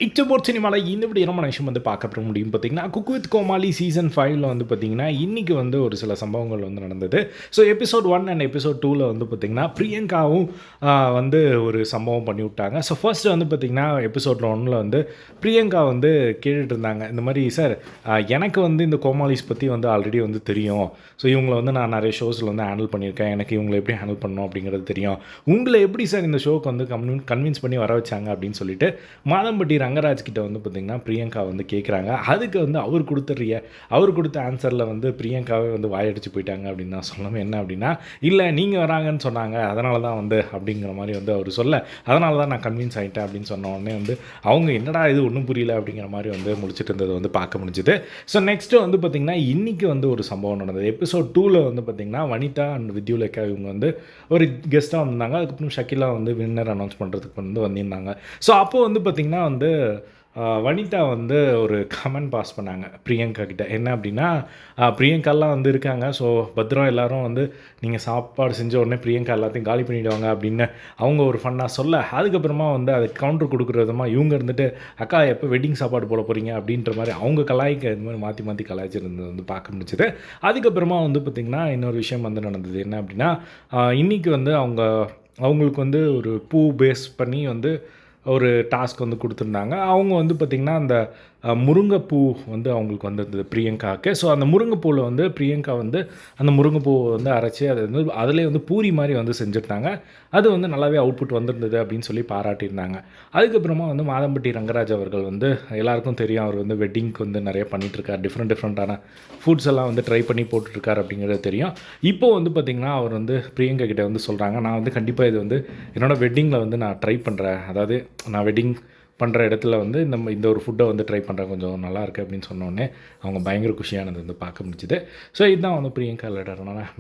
இச்சபோர்ட் சினிமாவில் இந்த இப்படி ரொம்ப விஷயம் வந்து பார்க்க முடியும் பார்த்தீங்கன்னா, குக் வித் கோமாளி சீசன் 5ல் வந்து பார்த்தீங்கன்னா, இன்றைக்கி வந்து ஒரு சில சம்பவங்கள் வந்து நடந்தது. ஸோ எபிசோட் 1 அண்ட் எபிசோட் 2ல் வந்து பார்த்தீங்கன்னா, பிரியங்காவும் வந்து ஒரு சம்பவம் பண்ணி விட்டாங்க. ஸோ ஃபர்ஸ்ட்டு வந்து பார்த்தீங்கன்னா, எபிசோட் 1ல் வந்து பிரியங்கா வந்து கேட்டுட்டு இருந்தாங்க. இந்த மாதிரி சார் எனக்கு வந்து இந்த கோமாளிஸ் பற்றி வந்து ஆல்ரெடி வந்து தெரியும். ஸோ இவங்கள வந்து நான் நிறைய ஷோஸில் வந்து ஹேண்டில் பண்ணியிருக்கேன். எனக்கு இவங்களை எப்படி ஹேண்டில் பண்ணணும் அப்படிங்கிறது தெரியும். உங்களை எப்படி சார் இந்த ஷோக்கு வந்து கன்வின்ஸ் பண்ணி வர வச்சாங்க அப்படின்னு சொல்லிட்டு மாதம்பட்டி ரங்கராஜ் கிட்ட வந்து பார்த்திங்கன்னா பிரியங்கா வந்து கேட்குறாங்க. அதுக்கு வந்து அவர் கொடுத்த ஆன்சரில் வந்து பிரியங்காவே வந்து வாயடிச்சு போயிட்டாங்க அப்படின்னு நான் சொல்லணும். என்ன அப்படின்னா, இல்லை நீங்கள் வராங்கன்னு சொன்னாங்க, அதனால தான் வந்து அப்படிங்கிற மாதிரி வந்து அவர் சொல்ல, அதனால தான் நான் கன்வின்ஸ் ஆகிட்டேன் அப்படின்னு சொன்ன உடனே வந்து அவங்க என்னடா இது ஒன்றும் புரியல அப்படிங்கிற மாதிரி வந்து முடிச்சுட்டு இருந்தது வந்து பார்க்க முடிஞ்சுது. ஸோ நெக்ஸ்ட்டு வந்து பார்த்திங்கன்னா இன்றைக்கி வந்து ஒரு சம்பவம் நடந்தது. எபிசோட் 2ல் வந்து பார்த்திங்கன்னா வனிதா அண்ட் வித்யுலேகா இவங்க வந்து ஒரு கெஸ்ட்டாக வந்திருந்தாங்க. அதுக்கப்புறம் ஷக்கிலா வந்து வின்னர் அனௌன்ஸ் பண்ணுறதுக்கு வந்து வந்திருந்தாங்க. ஸோ அப்போது வந்து பார்த்திங்கன்னா வந்து வனிதா வந்து ஒரு கமெண்ட் பாஸ் பண்ணாங்க பிரியங்கா கிட்ட. என்ன அப்படின்னா, பிரியங்காலாம் வந்து இருக்காங்க, ஸோ பத்திரம் எல்லோரும் வந்து நீங்கள் சாப்பாடு செஞ்ச உடனே பிரியங்கா எல்லாத்தையும் காலி பண்ணிவிடுவாங்க அப்படின்னு அவங்க ஒரு ஃபன்னாக சொல்ல, அதுக்கப்புறமா வந்து அதுக்கு கவுண்டர் கொடுக்குற விதமாக இவங்க இருந்துட்டு, அக்கா எப்போ வெட்டிங் சாப்பாடு போட போகிறீங்க அப்படின்ற மாதிரி அவங்க கலாய்க்க இந்த மாதிரி மாற்றி மாற்றி கலாய்ச்சிருந்தது வந்து பார்க்க முடிச்சுது. அதுக்கப்புறமா வந்து பார்த்திங்கன்னா இன்னொரு விஷயம் வந்து நடந்தது. என்ன அப்படின்னா, இன்றைக்கி வந்து அவங்களுக்கு வந்து ஒரு பூ பேஸ் பண்ணி வந்து ஒரு டாஸ்க் வந்து கொடுத்துருந்தாங்க. அவங்க வந்து பார்த்திங்கன்னா அந்த முருங்கைப்பூ வந்து அவங்களுக்கு வந்திருந்தது பிரியங்காவுக்கு. ஸோ அந்த முருங்கைப்பூவில் வந்து பிரியங்கா வந்து அந்த முருங்கைப்பூவை வந்து அரைச்சி அதை வந்து அதிலே வந்து பூரி மாதிரி வந்து செஞ்சுருந்தாங்க. அது வந்து நல்லாவே அவுட்புட் வந்திருந்தது அப்படின்னு சொல்லி பாராட்டியிருந்தாங்க. அதுக்கப்புறமா வந்து மாதம்பட்டி ரங்கராஜ் அவர்கள் வந்து எல்லாருக்கும் தெரியும், அவர் வந்து வெட்டிங்க்கு வந்து நிறைய பண்ணிகிட்ருக்கார். டிஃப்ரெண்ட்டான ஃபுட்ஸ் எல்லாம் வந்து ட்ரை பண்ணி போட்டுட்ருக்கார் அப்படிங்கிறது தெரியும். இப்போது வந்து பார்த்திங்கன்னா அவர் வந்து பிரியங்கா கிட்டே வந்து சொல்கிறாங்க, நான் வந்து கண்டிப்பாக இது வந்து என்னோடய வெட்டிங்கில் வந்து நான் ட்ரை பண்ணுறேன். அதாவது நான் வெட்டிங் பண்ணுற இடத்துல வந்து இந்த ஒரு ஃபுட்டை வந்து ட்ரை பண்ணுறேன், கொஞ்சம் நல்லாயிருக்கு அப்படின்னு சொன்னோடனே அவங்க பயங்கர குஷியானது வந்து பார்க்க முடிஞ்சுது. ஸோ இதுதான் வந்து பிரியங்கா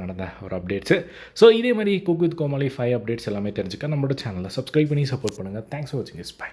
நடந்த ஒரு அப்டேட்ஸு. ஸோ இதே மாதிரி குக் வித் கோமாளி 5 அப்டேட்ஸ் எல்லாமே தெரிஞ்சுக்க நம்மளோட சேனலை சப்ஸ்கிரைப் பண்ணி சப்போர்ட் பண்ணுங்கள். தேங்க்ஸ் ஃபார் வாட்சிங். பை.